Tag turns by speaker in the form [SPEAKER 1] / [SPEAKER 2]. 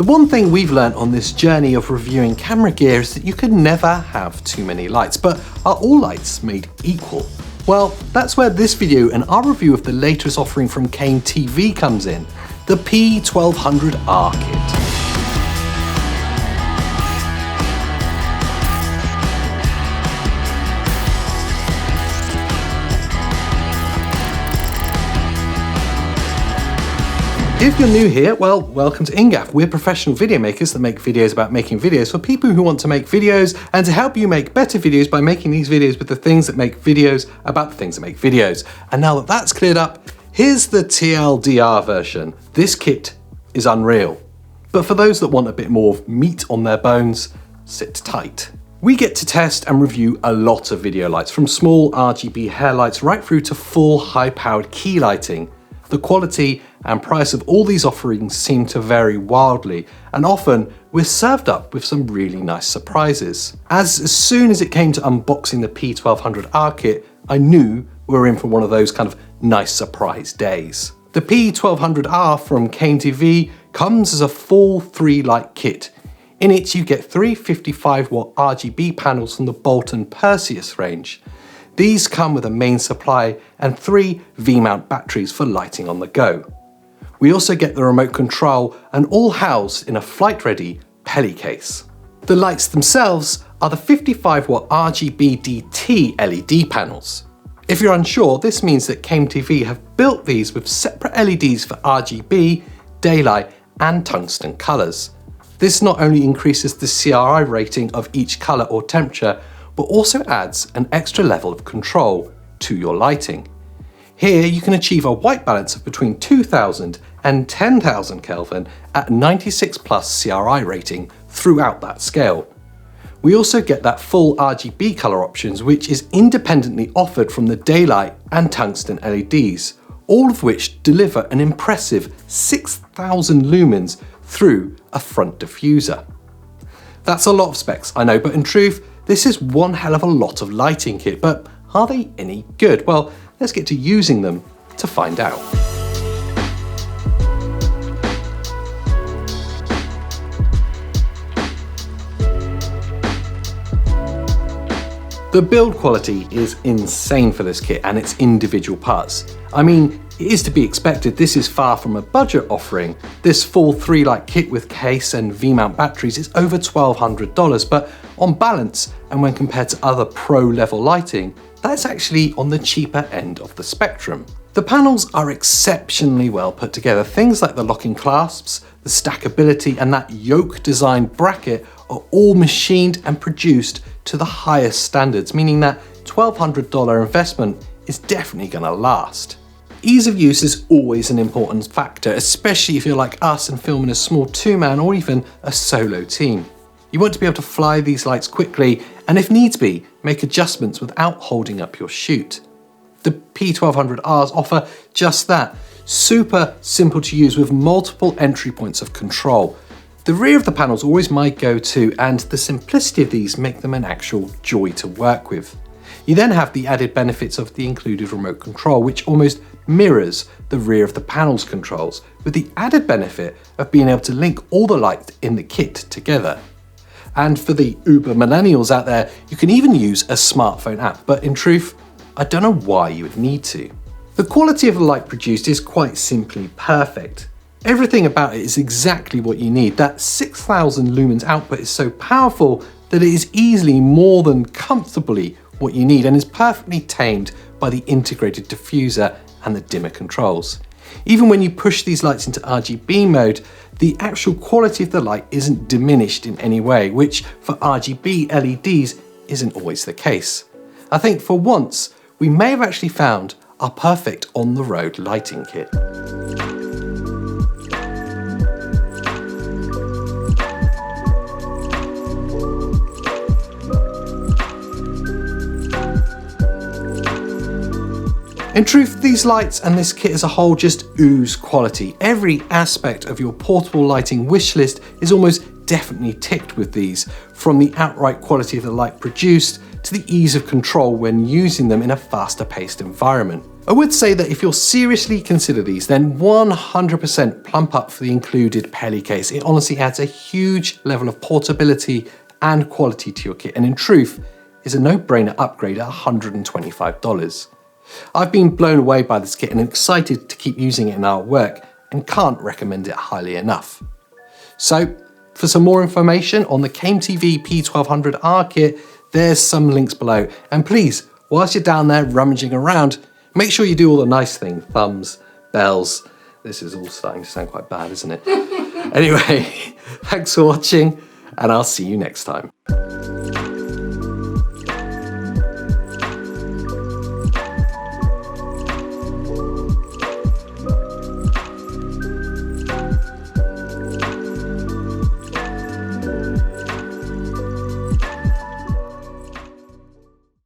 [SPEAKER 1] The one thing we've learnt on this journey of reviewing camera gear is that you can never have too many lights, but are all lights made equal? Well, that's where this video and our review of the latest offering from Came-TV comes in, the P1200R Kit. If you're new here, well, welcome to InGaff. We're professional video makers that make videos about making videos for people who want to make videos and to help you make better videos by making these videos with the things that make videos about the things that make videos. And now that that's cleared up, here's the TLDR version. This kit is unreal. But for those that want a bit more meat on their bones, sit tight. We get to test and review a lot of video lights, from small RGB hair lights right through to full high-powered key lighting. The quality and price of all these offerings seem to vary wildly, and often we're served up with some really nice surprises. As soon as it came to unboxing the P1200R kit, I knew we were in for one of those kind of nice surprise days. The P1200R from Came-TV comes as a full 3-light kit. In it you get 3 55W RGB panels from the Boltzen Perseus range. These come with a main supply and 3 V-mount batteries for lighting on the go. We also get the remote control and all housed in a flight-ready Pelly case. The lights themselves are the 55W RGB-DT LED panels. If you're unsure, this means that Came-TV have built these with separate LEDs for RGB, daylight and tungsten colours. This not only increases the CRI rating of each colour or temperature, but also adds an extra level of control to your lighting. Here you can achieve a white balance of between 2000 and 10,000 Kelvin at 96 plus CRI rating throughout that scale. We also get that full RGB colour options, which is independently offered from the daylight and tungsten LEDs, all of which deliver an impressive 6,000 lumens through a front diffuser. That's a lot of specs, I know, but in truth, this is one hell of a lot of lighting kit, but are they any good? Well, let's get to using them to find out. The build quality is insane for this kit and its individual parts. I mean, it is to be expected, this is far from a budget offering. This full 3-light kit with case and V-mount batteries is over $1,200, but on balance, and when compared to other pro-level lighting, that's actually on the cheaper end of the spectrum. The panels are exceptionally well put together. Things like the locking clasps, the stackability, and that yoke-designed bracket are all machined and produced to the highest standards, meaning that $1,200 investment is definitely going to last. Ease of use is always an important factor, especially if you're like us and filming a small 2-man or even a solo team. You want to be able to fly these lights quickly and, if needs be, make adjustments without holding up your shoot. The P1200Rs offer just that, super simple to use with multiple entry points of control. The rear of the panel is always my go-to, and the simplicity of these make them an actual joy to work with. You then have the added benefits of the included remote control, which almost mirrors the rear of the panel's controls, with the added benefit of being able to link all the lights in the kit together. And for the uber millennials out there, you can even use a smartphone app, but in truth, I don't know why you would need to. The quality of the light produced is quite simply perfect. Everything about it is exactly what you need. That 6,000 lumens output is so powerful that it is easily more than comfortably what you need and is perfectly tamed by the integrated diffuser and the dimmer controls. Even when you push these lights into RGB mode, the actual quality of the light isn't diminished in any way, which for RGB LEDs isn't always the case. I think for once, we may have actually found our perfect on-the-road lighting kit. In truth, these lights and this kit as a whole just ooze quality. Every aspect of your portable lighting wish list is almost definitely ticked with these, from the outright quality of the light produced to the ease of control when using them in a faster paced environment. I would say that if you'll seriously consider these, then 100% plump up for the included Pelly case. It honestly adds a huge level of portability and quality to your kit, and in truth, is a no-brainer upgrade at $125. I've been blown away by this kit and excited to keep using it in our work, and can't recommend it highly enough. So, for some more information on the Came-TV P1200R kit, there's some links below, and please, whilst you're down there rummaging around, make sure you do all the nice things, thumbs, bells. This is all starting to sound quite bad, isn't it? Anyway, thanks for watching, and I'll see you next time.